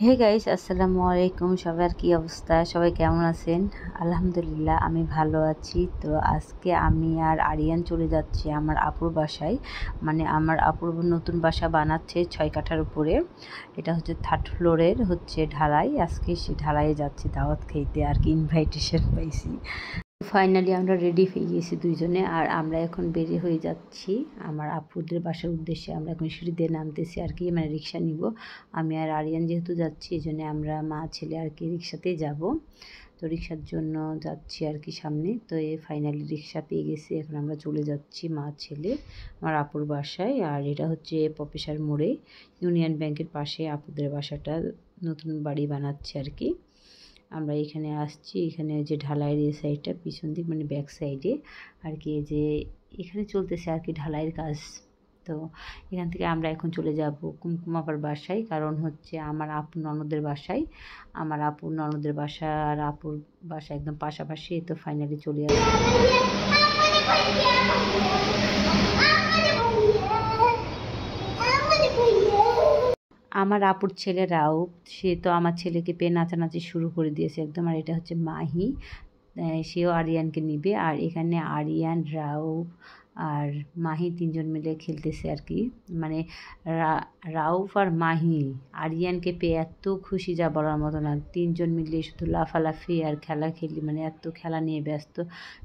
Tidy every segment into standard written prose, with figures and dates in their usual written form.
Hey guys, আসসালামু আলাইকুম। সবার কি অবস্থা? সবাই কেমন আছেন? আলহামদুলিল্লাহ, আমি ভালো আছি। তো আজকে আমি আর আরিয়ান চলে যাচ্ছি আমার আপুর বাসায়। মানে আমার আপুর নতুন বাসা বানাচ্ছে 6 কাঠার উপরে। এটা হচ্ছে 3rd ফ্লোরের হচ্ছে ঢালাই। আজকে সে ঢালাইয়ে যাচ্ছি দাওয়াত খাইতে, আর কি ইনভাইটেশন পাইছি। ফাইনালি আমরা রেডি হয়ে গেছি দুইজনে, আর আমরা এখন বেরিয়ে হয়ে যাচ্ছি আমার আপুদের বাসার উদ্দেশ্যে। আমরা এখন সিঁড়ি দিয়ে নামতেছি আর কি, মানে রিক্সা নিব। আমি আর আরিয়ান যেহেতু যাচ্ছি, এই জন্য আমরা মা ছেলে আর কি রিক্সাতেই যাব। তো রিক্সার জন্য যাচ্ছি আর কি সামনে। তো এই ফাইনালি রিক্সা পেয়ে গেছি, এখন আমরা চলে যাচ্ছি মা ছেলে আমার আপুর বাসায়। আর এটা হচ্ছে প্রফেসর মোড়ে, ইউনিয়ন ব্যাংকের পাশে আপুদের বাসাটা নতুন বাড়ি বানাচ্ছে আর কি। আমরা এখানে আসছি, এখানে যে ঢালাইয়ের এই সাইডটা পিছন দিক মানে ব্যাক সাইডে আর কি, যে এখানে চলতেছে আর কি ঢালাইয়ের কাজ। তো এখান থেকে আমরা এখন চলে যাব কুমকুম আপার বাসায়, কারণ হচ্ছে আমার আপু ননদের বাসায়। আমার আপুর ননদের বাসা আর আপুর বাসা একদম পাশাপাশি। তো ফাইনালি চলে আসছি। আমার আপুর ছেলে রাউফ, সে তো আমার ছেলেকে পেয়ে নাচানাচি শুরু করে দিয়েছে একদম। আর এটা হচ্ছে মাহি, সেও আরিয়ানকে নিবে। আর এখানে আরিয়ান, রাউফ আর মাহি তিনজন মিলে খেলতেছে আর কি। মানে রাউফ আর মাহি আরিয়ানকে পেয়ে এত খুশি যা বলার মতো না। তিনজন মিলে শুধু লাফালাফি আর খেলি, মানে এত খেলা নিয়ে ব্যস্ত।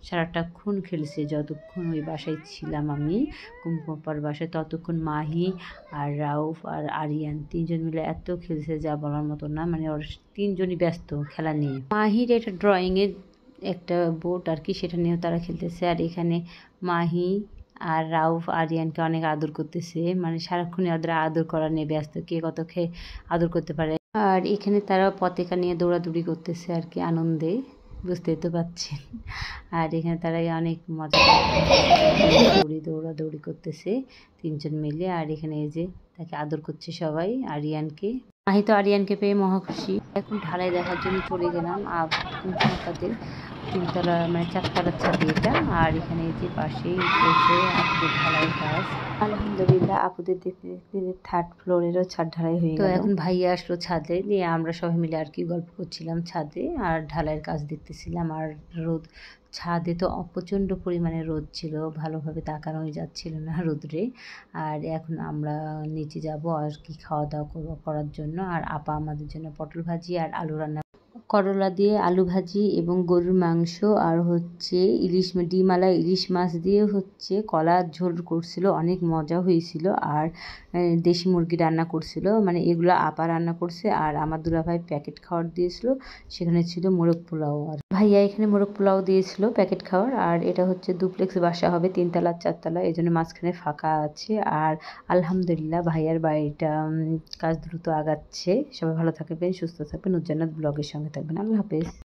সারাটাক্ষণ খেলছে যতক্ষণ ওই বাসায় ছিলাম আমি, কুমকুমাপার বাসায়, ততক্ষণ মাহি আর রাউফ আর আরিয়ান তিনজন মিলে এত খেলছে যা বলার মতো না। মানে ওর তিনজনই ব্যস্ত খেলা নিয়ে। মাহির একটা ড্রয়িংয়ের একটা বোর্ড আর কি, সেটা নিয়েও তারা খেলতেছে। আর এখানে মাহি আর রাউফ আরিয়ানকে অনেক আদর করতেছে, মানে সারাক্ষণই ওদের আদর করা নিয়ে ব্যস্ত, কে কত আদর করতে পারে। আর এখানে তারা পতাকা নিয়ে দৌড়াদৌড়ি করতেছে আর কি আনন্দে, বুঝতেই তো পারছেন। আর এখানে তারা অনেক মজা দৌড়াদৌড়ি করতেছে তিনজন মিলে। আর এখানে এই যে তাকে আদর করছে সবাই আরিয়ানকে। মাহি তো আরিয়ানকে পেয়ে মহা খুশি। এখন ঢালাই দেখার জন্য চলে গেলাম কুমকুমাপাদের তিনতলা মানে 4তলার ছাদে এটা। আর এখানে যে পাশেই চলছে আপুদের ঢালাই কাজ। আলহামদুলিল্লাহ, আপুদের দেখতে দেখতে 3rd ফ্লোরেরও ছাদ ঢালাই হয়ে গেল। তো এখন ভাইয়া আসলো ছাদে, নিয়ে আমরা সবাই মিলে আর কি গল্প করছিলাম ছাদে, আর ঢালাইয়ের কাজ দেখতেছিলাম। আর রোদ, ছাদে তো প্রচণ্ড পরিমাণে রোদ ছিল, ভালোভাবে তাকানোই যাচ্ছিল না রোদ্রে। আর এখন আমরা নিচে যাব আর কি খাওয়া দাওয়া করার জন্য। আর আপা আমাদের জন্য পটল ভাজি আর আলু রান্না, করলা দিয়ে আলু ভাজি এবং গরুর মাংস, আর হচ্ছে ডিমালা ইলিশ মাছ দিয়ে হচ্ছে কলার ঝোল করছিল, অনেক মজা হয়েছিল। আর দেশি মুরগি রান্না করছিল, মানে এগুলো আপা রান্না করছে। আর আমার দুলাভাই প্যাকেট খাওয়ার দিয়েছিল, সেখানে ছিল মোরগ পোলাও। আর ভাইয়া এখানে মোরগ পোলাও দিয়েছিল প্যাকেট খাওয়ার। আর এটা হচ্ছে ডুপ্লেক্স বাসা হবে, 3তলা 4তলা, এই জন্য মাঝখানে ফাঁকা আছে। আর আলহামদুলিল্লাহ ভাইয়ার বাড়িটা কাজ দ্রুত আগাচ্ছে। সবাই ভালো থাকবেন, সুস্থ থাকবেন, নুরজান্নাত ব্লগের সঙ্গে থাকবেন। আল্লাহ হাফেজ।